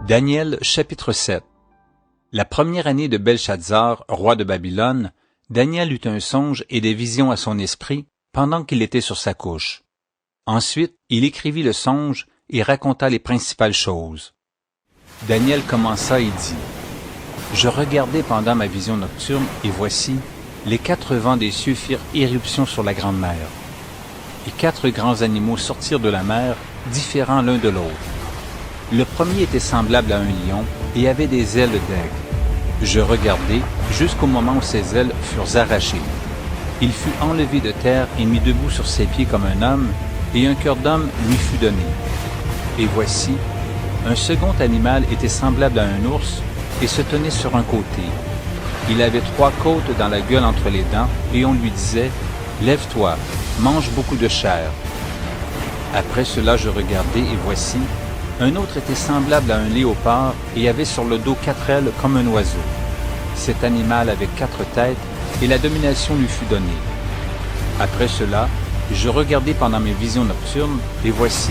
Daniel chapitre 7. La première année de Belshazzar, roi de Babylone, Daniel eut un songe et des visions à son esprit pendant qu'il était sur sa couche. Ensuite, il écrivit le songe et raconta les principales choses. Daniel commença et dit, « Je regardai pendant ma vision nocturne, et voici, les 4 vents des cieux firent éruption sur la grande mer. Et 4 grands animaux sortirent de la mer, différents l'un de l'autre. Le premier était semblable à un lion et avait des ailes d'aigle. Je regardai jusqu'au moment où ses ailes furent arrachées. Il fut enlevé de terre et mis debout sur ses pieds comme un homme, et un cœur d'homme lui fut donné. Et voici, un second animal était semblable à un ours et se tenait sur un côté. Il avait 3 côtes dans la gueule entre les dents, et on lui disait, « Lève-toi, mange beaucoup de chair. » Après cela je regardai, et voici, un autre était semblable à un léopard et avait sur le dos 4 ailes comme un oiseau. Cet animal avait 4 têtes et la domination lui fut donnée. Après cela, je regardai pendant mes visions nocturnes et voici,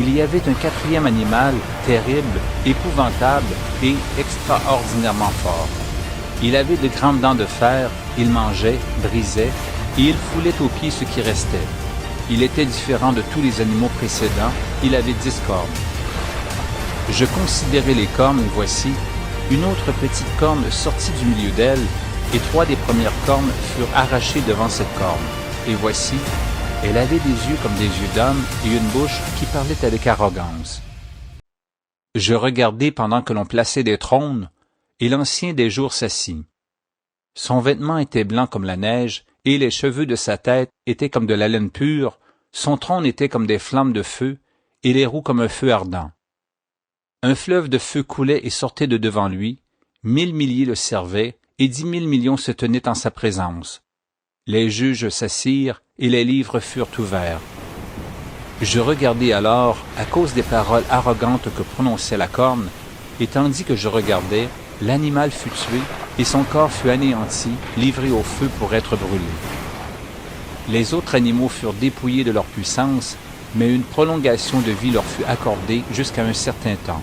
il y avait un 4e animal terrible, épouvantable et extraordinairement fort. Il avait de grandes dents de fer, il mangeait, brisait et il foulait aux pieds ce qui restait. Il était différent de tous les animaux précédents, il avait 10 cornes. Je considérai les cornes, et voici, une autre petite corne sortit du milieu d'elle, et 3 des premières cornes furent arrachées devant cette corne. Et voici, elle avait des yeux comme des yeux d'homme, et une bouche qui parlait avec arrogance. Je regardai pendant que l'on plaçait des trônes, et l'ancien des jours s'assit. Son vêtement était blanc comme la neige, et les cheveux de sa tête étaient comme de la laine pure, son trône était comme des flammes de feu, et les roues comme un feu ardent. Un fleuve de feu coulait et sortait de devant lui, 1000 milliers le servaient, et 10 000 millions se tenaient en sa présence. Les juges s'assirent, et les livres furent ouverts. Je regardai alors, à cause des paroles arrogantes que prononçait la corne, et tandis que je regardais, l'animal fut tué, et son corps fut anéanti, livré au feu pour être brûlé. Les autres animaux furent dépouillés de leur puissance, mais une prolongation de vie leur fut accordée jusqu'à un certain temps.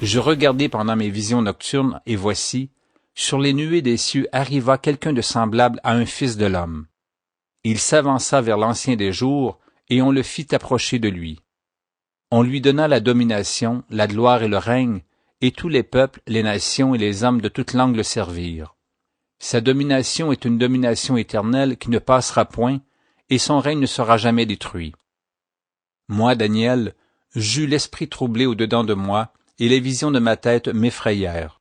Je regardai pendant mes visions nocturnes, et voici, sur les nuées des cieux arriva quelqu'un de semblable à un fils de l'homme. Il s'avança vers l'ancien des jours, et on le fit approcher de lui. On lui donna la domination, la gloire et le règne, et tous les peuples, les nations et les hommes de toute langue le servirent. Sa domination est une domination éternelle qui ne passera point, et son règne ne sera jamais détruit. Moi, Daniel, j'eus l'esprit troublé au-dedans de moi, et les visions de ma tête m'effrayèrent.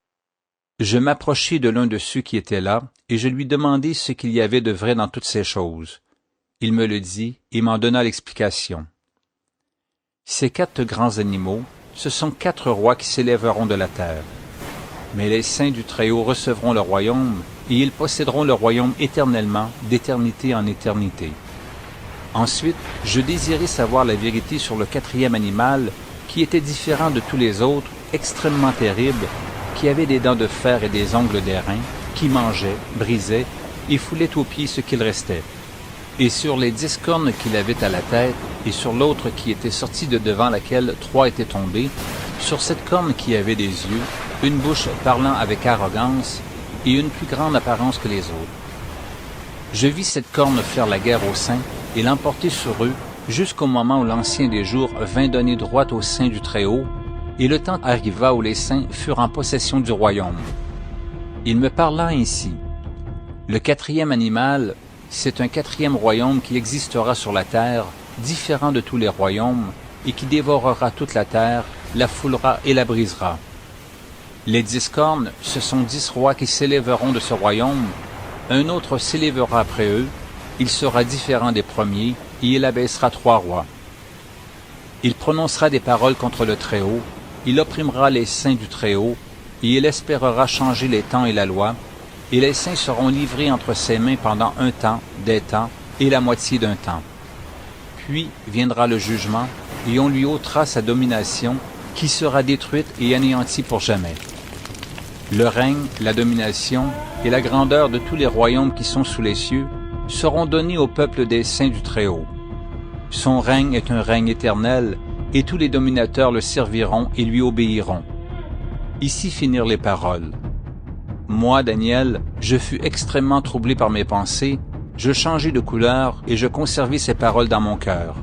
Je m'approchai de l'un de ceux qui étaient là, et je lui demandai ce qu'il y avait de vrai dans toutes ces choses. Il me le dit, et m'en donna l'explication. Ces 4 grands animaux, ce sont 4 rois qui s'élèveront de la terre. Mais les saints du Très-Haut recevront le royaume, et ils posséderont le royaume éternellement, d'éternité en éternité. Ensuite, je désirais savoir la vérité sur le 4e animal, qui était différent de tous les autres, extrêmement terrible, qui avait des dents de fer et des ongles d'airain, qui mangeait, brisait et foulait aux pieds ce qu'il restait. Et sur les 10 cornes qu'il avait à la tête, et sur l'autre qui était sortie de devant laquelle 3 étaient tombés, sur cette corne qui avait des yeux, une bouche parlant avec arrogance, et une plus grande apparence que les autres. Je vis cette corne faire la guerre aux saints, et l'emporter sur eux, jusqu'au moment où l'ancien des jours vint donner droit aux saints du Très-Haut, et le temps arriva où les saints furent en possession du royaume. Il me parla ainsi. Le 4e animal, c'est un 4e royaume qui existera sur la terre, différent de tous les royaumes, et qui dévorera toute la terre, la foulera et la brisera. Les 10 cornes, ce sont 10 rois qui s'élèveront de ce royaume. Un autre s'élèvera après eux, il sera différent des premiers, et il abaissera 3 rois. Il prononcera des paroles contre le Très-Haut, il opprimera les saints du Très-Haut, et il espérera changer les temps et la loi, et les saints seront livrés entre ses mains pendant un temps, des temps, et la moitié d'un temps. Puis viendra le jugement, et on lui ôtera sa domination, qui sera détruite et anéantie pour jamais. Le règne, la domination et la grandeur de tous les royaumes qui sont sous les cieux seront donnés au peuple des saints du Très-Haut. Son règne est un règne éternel, et tous les dominateurs le serviront et lui obéiront. » Ici finirent les paroles. Moi, Daniel, je fus extrêmement troublé par mes pensées, je changeai de couleur et je conservai ces paroles dans mon cœur.